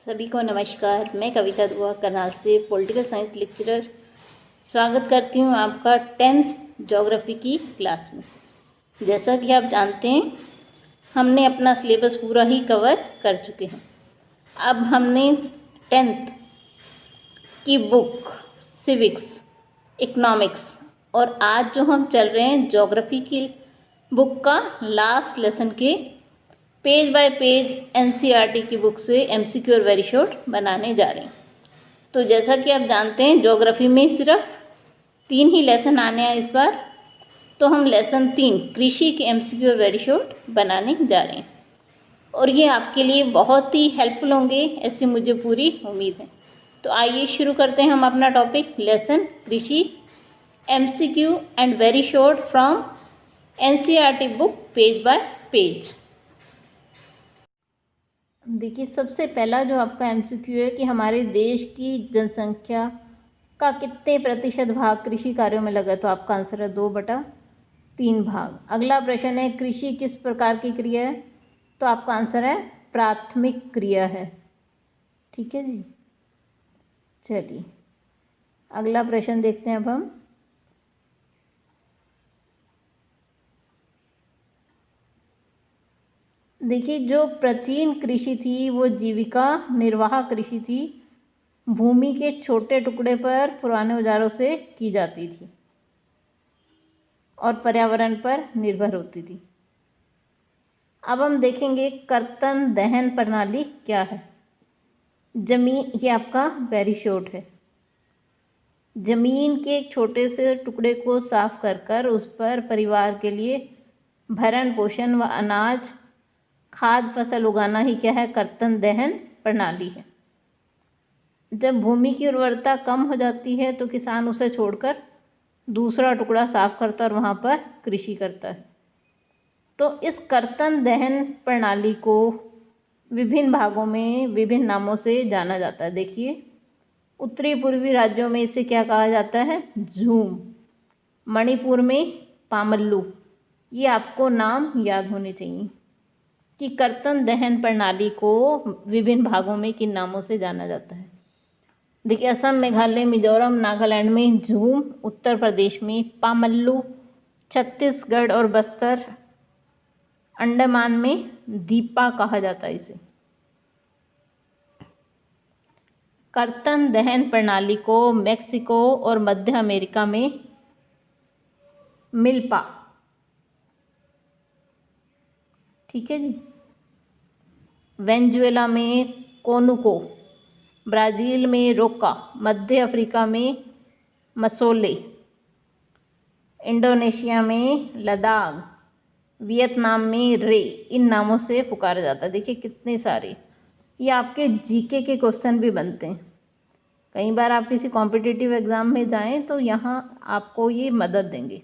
सभी को नमस्कार। मैं कविता दुआ करनाल से पॉलिटिकल साइंस लेक्चरर स्वागत करती हूँ आपका 10th ज्योग्राफी की क्लास में। जैसा कि आप जानते हैं हमने अपना सिलेबस पूरा ही कवर कर चुके हैं। अब हमने 10th की बुक सिविक्स, इकोनॉमिक्स और आज जो हम चल रहे हैं ज्योग्राफी की बुक का लास्ट लेसन के पेज बाय पेज एनसीईआरटी की बुक से एमसीक्यू और वेरी शॉर्ट बनाने जा रहे हैं। तो जैसा कि आप जानते हैं ज्योग्राफी में सिर्फ 3 ही लेसन आने हैं इस बार, तो हम लेसन 3 कृषि के एमसीक्यू और वेरी शॉर्ट बनाने जा रहे हैं और ये आपके लिए बहुत ही हेल्पफुल होंगे, ऐसी मुझे पूरी उम्मीद है। तो आइए शुरू करते हैं हम अपना टॉपिक लेसन कृषि MCQ and very short from NCERT book page bye page. देखिए, सबसे पहला जो आपका एमसीक्यू है कि हमारे देश की जनसंख्या का कितने प्रतिशत भाग कृषि कार्यों में लगा, तो आपका आंसर है 2/3 भाग। अगला प्रश्न है कृषि किस प्रकार की क्रिया है, तो आपका आंसर है प्राथमिक क्रिया है। ठीक है जी, चलिए अगला प्रश्न देखते हैं अब हम। देखिए, जो प्राचीन कृषि थी वो जीविका निर्वाह कृषि थी, भूमि के छोटे टुकड़े पर पुराने औजारों से की जाती थी और पर्यावरण पर निर्भर होती थी। अब हम देखेंगे कर्तन दहन प्रणाली क्या है। जमीन, ये आपका वेरी शॉर्ट है। जमीन के एक छोटे से टुकड़े को साफ कर उस पर परिवार के लिए भरण पोषण व अनाज खाद्य फसल उगाना ही क्या है, कर्तन दहन प्रणाली है। जब भूमि की उर्वरता कम हो जाती है तो किसान उसे छोड़कर दूसरा टुकड़ा साफ करता है और वहाँ पर कृषि करता है। तो इस कर्तन दहन प्रणाली को विभिन्न भागों में विभिन्न नामों से जाना जाता है। देखिए, उत्तरी पूर्वी राज्यों में इसे क्या कहा जाता है, झूम। मणिपुर में पामल्लू। ये आपको नाम याद होने चाहिए कि कर्तन दहन प्रणाली को विभिन्न भागों में किन नामों से जाना जाता है। देखिए, असम, मेघालय, मिजोरम, नागालैंड में झूम, उत्तर प्रदेश में पामल्लू, छत्तीसगढ़ और बस्तर, अंडमान में दीपा कहा जाता है इसे। कर्तन दहन प्रणाली को मेक्सिको और मध्य अमेरिका में मिल्पा। ठीक है जी। वेनेजुएला में कोनुको, ब्राज़ील में रोका, मध्य अफ्रीका में मसोले, इंडोनेशिया में लद्दाख, वियतनाम में रे, इन नामों से पुकारा जाता है। देखिए कितने सारे, ये आपके जीके के क्वेश्चन भी बनते हैं। कई बार आप किसी कॉम्पिटिटिव एग्ज़ाम में जाएं तो यहाँ आपको ये मदद देंगे।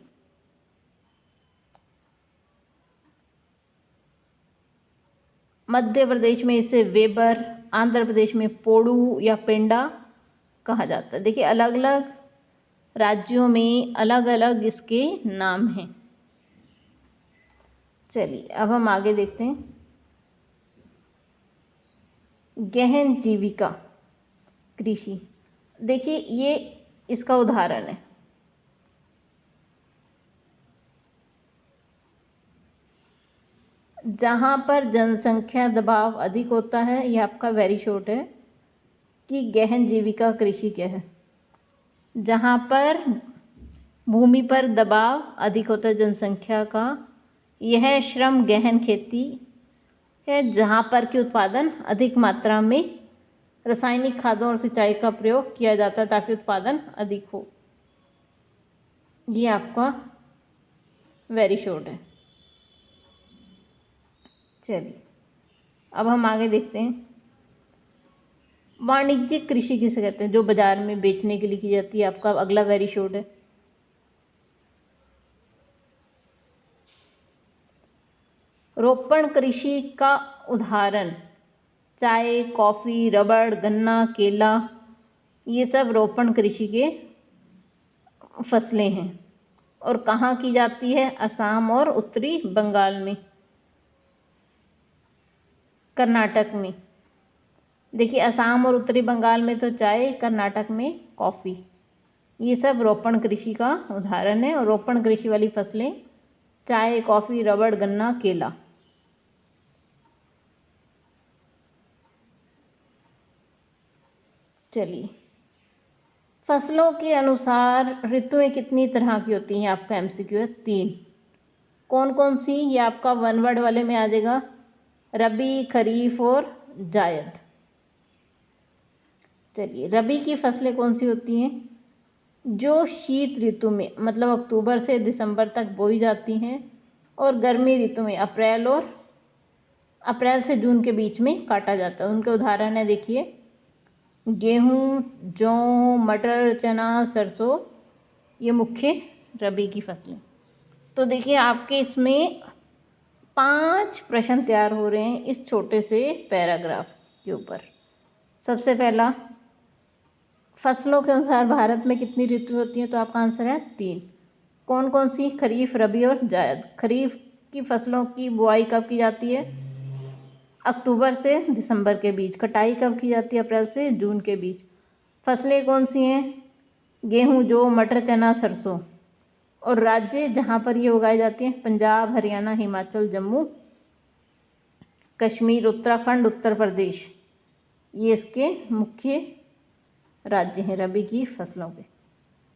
मध्य प्रदेश में इसे वेबर, आंध्र प्रदेश में पोडू या पेंडा कहा जाता है। देखिए, अलग अलग राज्यों में अलग अलग इसके नाम हैं। चलिए अब हम आगे देखते हैं। गहन जीविका कृषि। देखिए, ये इसका उदाहरण है। जहाँ पर जनसंख्या दबाव अधिक होता है, ये आपका वेरी शॉर्ट है कि गहन जीविका कृषि क्या है। जहाँ पर भूमि पर दबाव अधिक होता है जनसंख्या का, यह श्रम गहन खेती है। जहाँ पर कि उत्पादन अधिक मात्रा में रासायनिक खादों और सिंचाई का प्रयोग किया जाता है ताकि उत्पादन अधिक हो। ये आपका वेरी शॉर्ट है। चलिए अब हम आगे देखते हैं। वाणिज्यिक कृषि किसे कहते हैं, जो बाजार में बेचने के लिए की जाती है। आपका अगला वेरी शॉर्ट है। रोपण कृषि का उदाहरण चाय, कॉफ़ी, रबड़, गन्ना, केला, ये सब रोपण कृषि के फसलें हैं और कहाँ की जाती है, असम और उत्तरी बंगाल में, कर्नाटक में। देखिए असम और उत्तरी बंगाल में तो चाय, कर्नाटक में कॉफ़ी। ये सब रोपण कृषि का उदाहरण है। और रोपण कृषि वाली फसलें चाय, कॉफ़ी, रबड़, गन्ना, केला। चलिए, फसलों के अनुसार ऋतुएं कितनी तरह की होती हैं? आपका एमसीक्यू है 3। कौन कौन सी? ये आपका वन वर्ड वाले में आ जाएगा, रबी, खरीफ और जायद। चलिए, रबी की फसलें कौन सी होती हैं? जो शीत ऋतु में मतलब अक्टूबर से दिसंबर तक बोई जाती हैं और गर्मी ऋतु में अप्रैल से जून के बीच में काटा जाता है। उनके उदाहरण है, देखिए गेहूँ, जौ, मटर, चना, सरसों। ये मुख्य रबी की फसलें। तो देखिए आपके इसमें 5 प्रश्न तैयार हो रहे हैं इस छोटे से पैराग्राफ के ऊपर। सबसे पहला, फसलों के अनुसार भारत में कितनी ऋतु होती हैं? तो आपका आंसर है 3। कौन कौन सी? खरीफ, रबी और जायद। खरीफ की फसलों की बुआई कब की जाती है? अक्टूबर से दिसंबर के बीच। कटाई कब की जाती है? अप्रैल से जून के बीच। फसलें कौन सी हैं? गेहूँ, जौ, मटर, चना, सरसों। और राज्य जहाँ पर ये उगाई जाती हैं, पंजाब, हरियाणा, हिमाचल, जम्मू कश्मीर, उत्तराखंड, उत्तर प्रदेश। ये इसके मुख्य राज्य हैं रबी की फसलों के।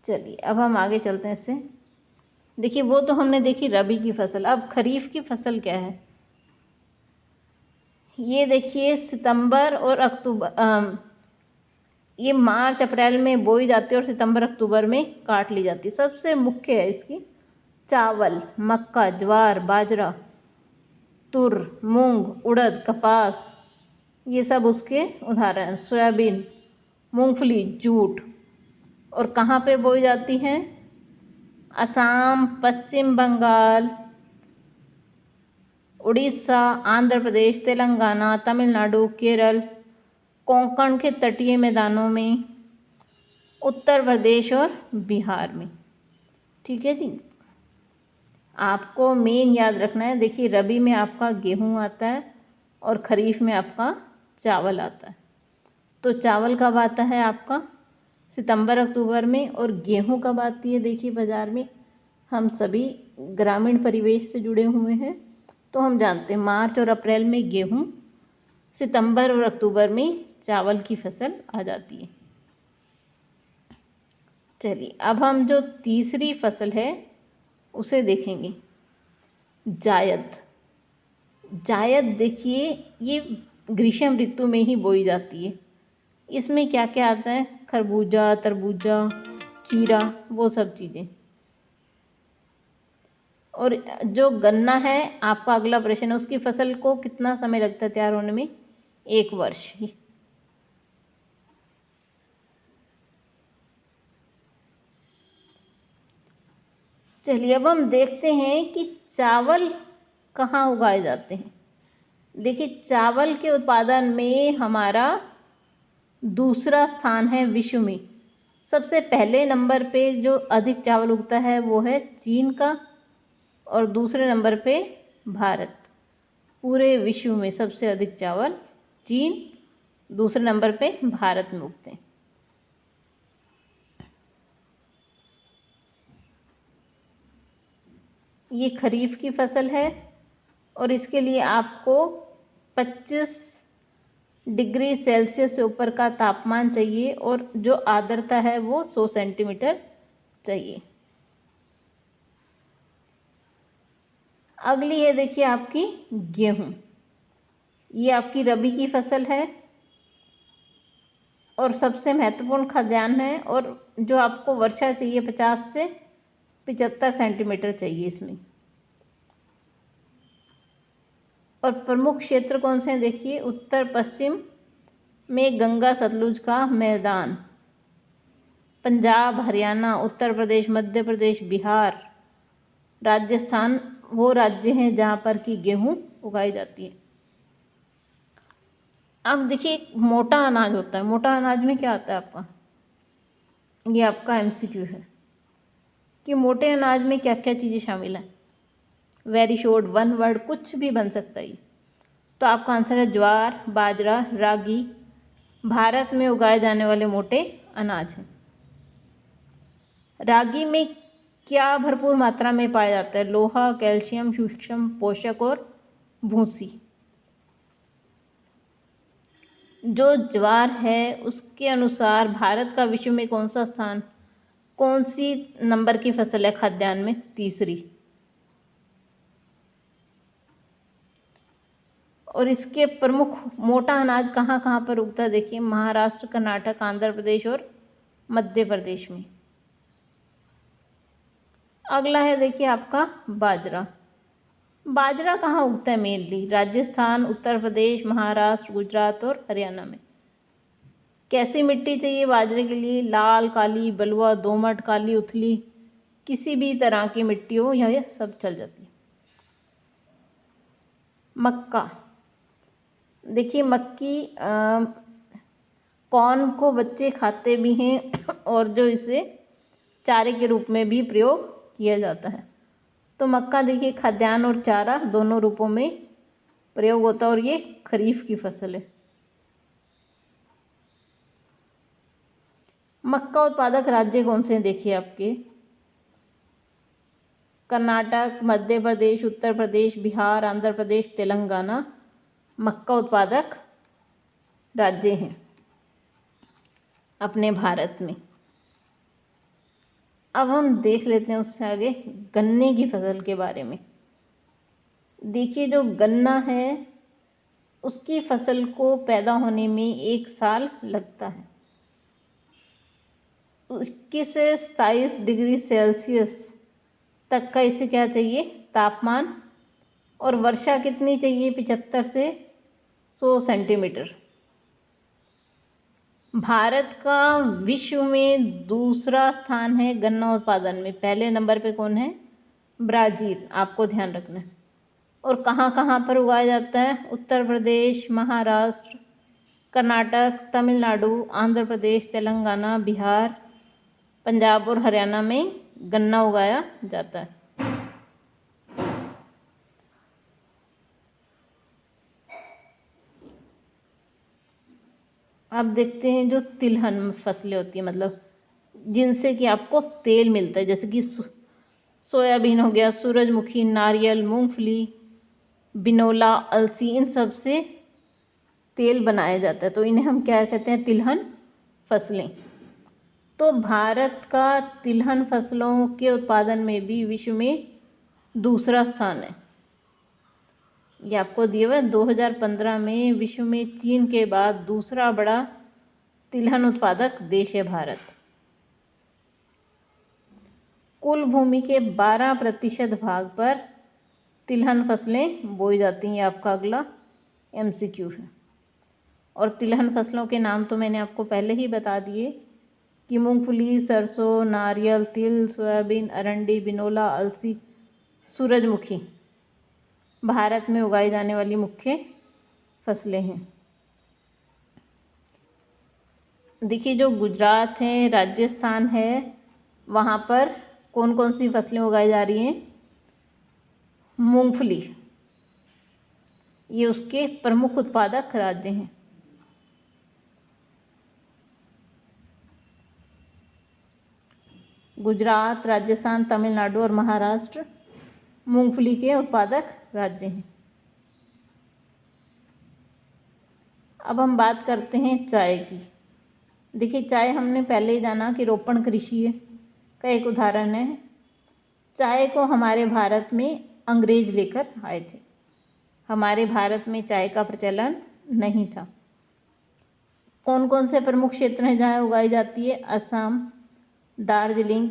चलिए, अब हम आगे चलते हैं इससे। देखिए, वो तो हमने देखी रबी की फसल। अब खरीफ की फसल क्या है? ये देखिए सितंबर और अक्टूबर, ये मार्च अप्रैल में बोई जाती है और सितंबर अक्टूबर में काट ली जाती है। सबसे मुख्य है इसकी चावल, मक्का, ज्वार, बाजरा, तुर, मूंग, उड़द, कपास। ये सब उसके उदाहरण। सोयाबीन, मूंगफली, जूट। और कहाँ पे बोई जाती हैं? असम, पश्चिम बंगाल, उड़ीसा, आंध्र प्रदेश, तेलंगाना, तमिलनाडु, केरल, कोंकण के तटीय मैदानों में, उत्तर प्रदेश और बिहार में। ठीक है जी, आपको मेन याद रखना है। देखिए, रबी में आपका गेहूं आता है और खरीफ में आपका चावल आता है। तो चावल कब आता है आपका? सितंबर अक्टूबर में। और गेहूं कब आती है? देखिए, बाज़ार में हम सभी ग्रामीण परिवेश से जुड़े हुए हैं तो हम जानते हैं मार्च और अप्रैल में गेहूं, सितंबर और अक्टूबर में चावल की फसल आ जाती है। चलिए, अब हम जो तीसरी फसल है उसे देखेंगे, जायद। जायद देखिए, ये ग्रीष्म ऋतु में ही बोई जाती है। इसमें क्या क्या आता है? खरबूजा, तरबूजा, खीरा, वो सब चीज़ें। और जो गन्ना है आपका अगला प्रश्न है, उसकी फसल को कितना समय लगता है तैयार होने में? 1 वर्ष। चलिए, अब हम देखते हैं कि चावल कहाँ उगाए जाते हैं। देखिए, चावल के उत्पादन में हमारा दूसरा स्थान है विश्व में। सबसे पहले नंबर पे जो अधिक चावल उगता है वो है चीन का और दूसरे नंबर पे भारत। पूरे विश्व में सबसे अधिक चावल चीन, दूसरे नंबर पे भारत में उगते हैं। ये खरीफ की फसल है और इसके लिए आपको 25 डिग्री सेल्सियस से ऊपर का तापमान चाहिए और जो आर्द्रता है वो 100 सेंटीमीटर चाहिए। अगली है, देखिए आपकी गेहूँ। ये आपकी रबी की फसल है और सबसे महत्वपूर्ण खाद्यान्न है और जो आपको वर्षा चाहिए 50 से 75 सेंटीमीटर चाहिए इसमें। और प्रमुख क्षेत्र कौन से हैं? देखिए, उत्तर पश्चिम में गंगा सतलुज का मैदान, पंजाब, हरियाणा, उत्तर प्रदेश, मध्य प्रदेश, बिहार, राजस्थान वो राज्य हैं जहाँ पर कि गेहूँ उगाई जाती है। अब देखिए, मोटा अनाज होता है। मोटा अनाज में क्या आता है आपका? ये आपका एमसीक्यू है कि मोटे अनाज में क्या क्या चीज़ें शामिल हैं। वेरी शॉर्ट, वन वर्ड, कुछ भी बन सकता है। तो आपका आंसर है ज्वार, बाजरा, रागी, भारत में उगाए जाने वाले मोटे अनाज हैं। रागी में क्या भरपूर मात्रा में पाया जाता है? लोहा, कैल्शियम, सूक्ष्म पोषक और भूसी। जो ज्वार है उसके अनुसार भारत का विश्व में कौन सा स्थान, कौन सी नंबर की फसल है खाद्यान्न में? तीसरी। और इसके प्रमुख मोटा अनाज कहाँ कहाँ पर उगता है? देखिए, महाराष्ट्र, कर्नाटक, आंध्र प्रदेश और मध्य प्रदेश में। अगला है देखिए आपका बाजरा। बाजरा कहाँ उगता है मेनली? राजस्थान, उत्तर प्रदेश, महाराष्ट्र, गुजरात और हरियाणा में। कैसी मिट्टी चाहिए बाजरे के लिए? लाल, काली, बलुआ, दोमट, काली, उथली, किसी भी तरह की मिट्टी हो यह सब चल जाती है। मक्का। देखिए, मक्की कॉर्न को बच्चे खाते भी हैं और जो इसे चारे के रूप में भी प्रयोग किया जाता है। तो मक्का देखिए खाद्यान्न और चारा दोनों रूपों में प्रयोग होता है और ये खरीफ की फसल है। मक्का उत्पादक राज्य कौन से हैं? देखिए आपके कर्नाटक, मध्य प्रदेश, उत्तर प्रदेश, बिहार, आंध्र प्रदेश, तेलंगाना मक्का उत्पादक राज्य हैं अपने भारत में। अब हम देख लेते हैं उससे आगे गन्ने की फसल के बारे में। देखिए, जो गन्ना है उसकी फसल को पैदा होने में 1 साल लगता है। 21 से 27 डिग्री सेल्सियस तक का इसे क्या चाहिए? तापमान। और वर्षा कितनी चाहिए? 75 से 100 सेंटीमीटर। भारत का विश्व में दूसरा स्थान है गन्ना उत्पादन में। पहले नंबर पे कौन है? ब्राज़ील, आपको ध्यान रखना है। और कहाँ कहाँ पर उगाया जाता है? उत्तर प्रदेश, महाराष्ट्र, कर्नाटक, तमिलनाडु, आंध्र प्रदेश, तेलंगाना, बिहार, पंजाब और हरियाणा में गन्ना उगाया जाता है। अब देखते हैं जो तिलहन फसलें होती हैं, मतलब जिनसे कि आपको तेल मिलता है, जैसे कि सोयाबीन हो गया, सूरजमुखी, नारियल, मूंगफली, बिनोला, अलसी, इन सब से तेल बनाया जाता है। तो इन्हें हम क्या कहते हैं? तिलहन फसलें। तो भारत का तिलहन फसलों के उत्पादन में भी विश्व में दूसरा स्थान है। ये आपको दिया हुआ है। 2015 में विश्व में चीन के बाद दूसरा बड़ा तिलहन उत्पादक देश है भारत। कुल भूमि के 12% भाग पर तिलहन फसलें बोई जाती हैं। आपका अगला MCQ है। और तिलहन फसलों के नाम तो मैंने आपको पहले ही बता दिए कि मूंगफली, सरसों, नारियल, तिल, सोयाबीन, अरंडी, बिनोला, अलसी, सूरजमुखी भारत में उगाई जाने वाली मुख्य फसलें हैं। देखिए, जो गुजरात है, राजस्थान है, वहाँ पर कौन कौन सी फसलें उगाई जा रही हैं? मूंगफली, ये उसके प्रमुख उत्पादक राज्य हैं। गुजरात, राजस्थान, तमिलनाडु और महाराष्ट्र मूंगफली के उत्पादक राज्य हैं। अब हम बात करते हैं चाय की। देखिए, चाय हमने पहले ही जाना कि रोपण कृषि का एक उदाहरण है। चाय को हमारे भारत में अंग्रेज लेकर आए थे। हमारे भारत में चाय का प्रचलन नहीं था। कौन कौन से प्रमुख क्षेत्र हैं जहाँ उगाई जाती है? असम, दार्जिलिंग,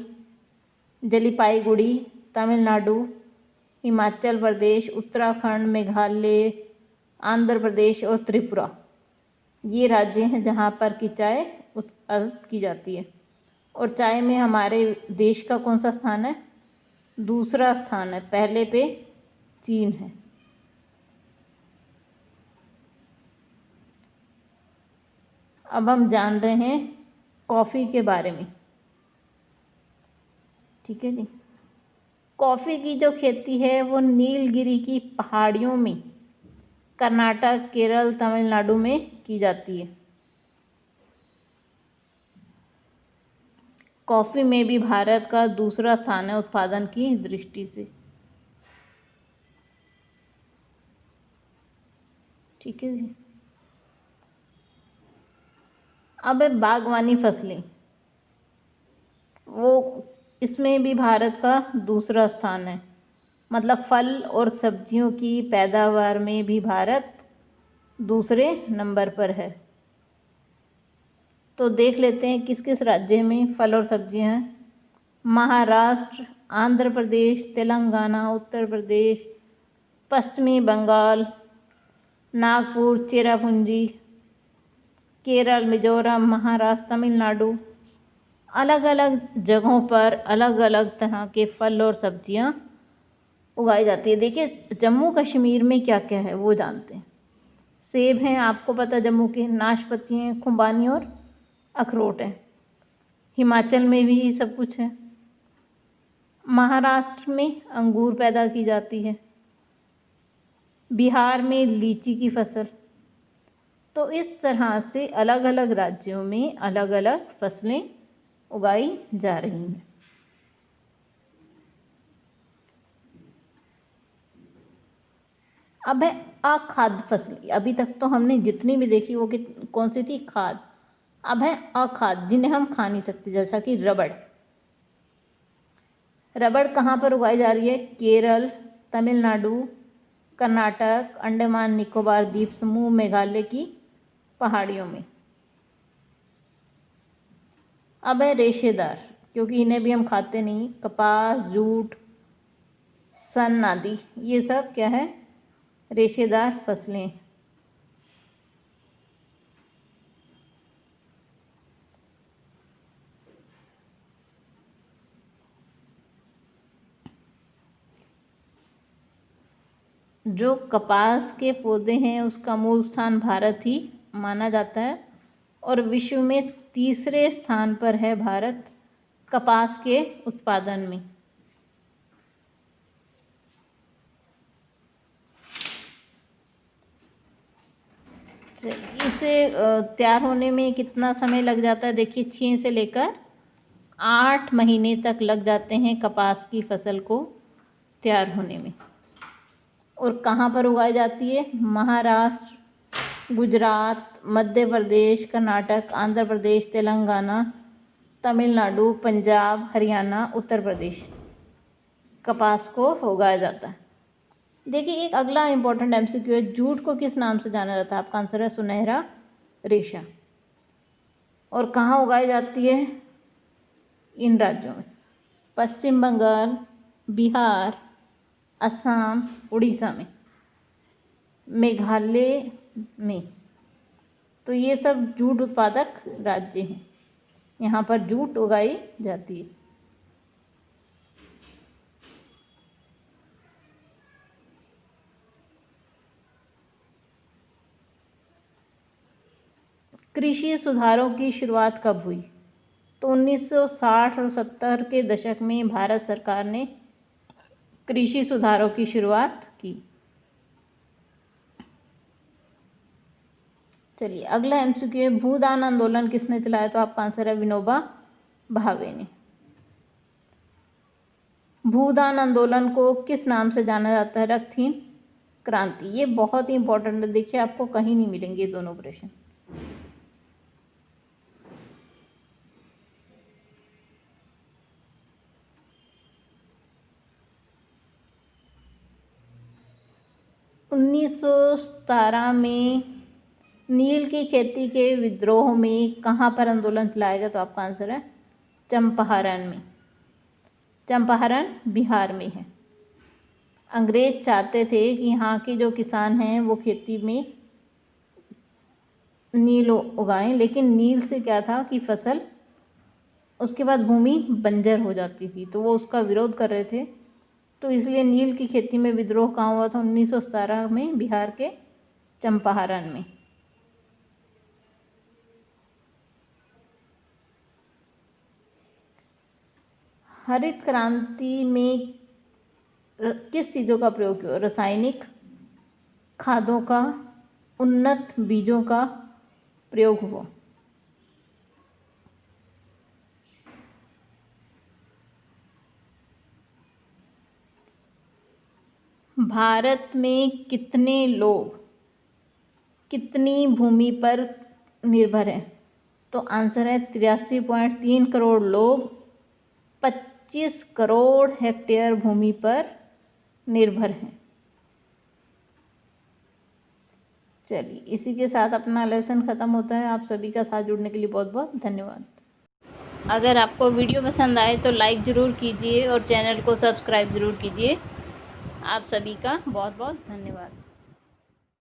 जलपाईगुड़ी, तमिलनाडु, हिमाचल प्रदेश, उत्तराखंड, मेघालय, आंध्र प्रदेश और त्रिपुरा। ये राज्य हैं जहाँ पर की चाय उत्पादित की जाती है। और चाय में हमारे देश का कौन सा स्थान है? दूसरा स्थान है। पहले पे चीन है। अब हम जान रहे हैं कॉफ़ी के बारे में। ठीक है जी। कॉफ़ी की जो खेती है वो नीलगिरी की पहाड़ियों में कर्नाटक, केरल, तमिलनाडु में की जाती है। कॉफ़ी में भी भारत का दूसरा स्थान है उत्पादन की दृष्टि से। ठीक है जी। अब है बागवानी फसलें, वो इसमें भी भारत का दूसरा स्थान है, मतलब फल और सब्जियों की पैदावार में भी भारत दूसरे नंबर पर है। तो देख लेते हैं किस किस राज्य में फल और सब्जियां हैं। महाराष्ट्र, आंध्र प्रदेश, तेलंगाना, उत्तर प्रदेश, पश्चिमी बंगाल, नागपुर, चेरापूंजी, केरल, मिजोरम, महाराष्ट्र, तमिलनाडु, अलग अलग जगहों पर अलग अलग तरह के फल और सब्जियां उगाई जाती है। देखिए जम्मू कश्मीर में क्या क्या है वो जानते हैं। सेब हैं, आपको पता, जम्मू के, नाशपाती हैं, खुबानी और अखरोट हैं। हिमाचल में भी सब कुछ है। महाराष्ट्र में अंगूर पैदा की जाती है। बिहार में लीची की फसल। तो इस तरह से अलग अलग राज्यों में अलग अलग फसलें उगाई जा रही हैं। अब है अखाद्य फसलें। अभी तक तो हमने जितनी भी देखी वो कौन सी थी, खाद्य। अब है अखाद्य, जिन्हें हम खा नहीं सकते, जैसा कि रबड़। रबड़ कहाँ पर उगाई जा रही है? केरल, तमिलनाडु, कर्नाटक, अंडमान निकोबार द्वीप समूह, मेघालय की पहाड़ियों में। अब है रेशेदार, क्योंकि इन्हें भी हम खाते नहीं। कपास, जूट, सन आदि, ये सब क्या है? रेशेदार फसलें। जो कपास के पौधे हैं उसका मूल स्थान भारत ही माना जाता है और विश्व में तीसरे स्थान पर है भारत कपास के उत्पादन में। इसे तैयार होने में कितना समय लग जाता है? देखिए 6 से लेकर 8 महीने तक लग जाते हैं कपास की फसल को तैयार होने में। और कहाँ पर उगाई जाती है? महाराष्ट्र, गुजरात, मध्य प्रदेश, कर्नाटक, आंध्र प्रदेश, तेलंगाना, तमिलनाडु, पंजाब, हरियाणा, उत्तर प्रदेश कपास को उगाया जाता है। देखिए एक अगला इंपॉर्टेंट एमसीक्यू है, जूट को किस नाम से जाना जाता है? आपका आंसर है सुनहरा रेशा। और कहाँ उगाई जाती है? इन राज्यों में, पश्चिम बंगाल, बिहार, असम, उड़ीसा में, मेघालय में। तो ये सब जूट उत्पादक राज्य हैं, यहाँ पर जूट उगाई जाती है। कृषि सुधारों की शुरुआत कब हुई? तो 1960 और 70 के दशक में भारत सरकार ने कृषि सुधारों की शुरुआत की। चलिए अगला एमसीक्यू है, भूदान आंदोलन किसने चलाया? तो आपका आंसर है विनोबा भावे ने। भूदान आंदोलन को किस नाम से जाना जाता है? रक्तहीन क्रांति। ये बहुत ही इंपॉर्टेंट है, देखिए आपको कहीं नहीं मिलेंगे ये दोनों प्रश्न। उन्नीस में नील की खेती के विद्रोह में कहाँ पर आंदोलन चलाया गया? तो आपका आंसर है चंपारण में। चंपारण बिहार में है। अंग्रेज चाहते थे कि यहाँ के जो किसान हैं वो खेती में नील उगाएं, लेकिन नील से क्या था कि फसल उसके बाद भूमि बंजर हो जाती थी, तो वो उसका विरोध कर रहे थे। तो इसलिए नील की खेती में विद्रोह कहाँ हुआ था? 1917 में बिहार के चंपारण में। हरित क्रांति में किस चीज़ों का प्रयोग किया? रासायनिक खादों का, उन्नत बीजों का प्रयोग हुआ। भारत में कितने लोग कितनी भूमि पर निर्भर हैं? तो आंसर है 83.3 करोड़ लोग 25 करोड़ हेक्टेयर भूमि पर निर्भर हैं। चलिए, इसी के साथ अपना लेसन ख़त्म होता है। आप सभी का साथ जुड़ने के लिए बहुत बहुत धन्यवाद। अगर आपको वीडियो पसंद आए तो लाइक ज़रूर कीजिए और चैनल को सब्सक्राइब ज़रूर कीजिए। आप सभी का बहुत बहुत धन्यवाद।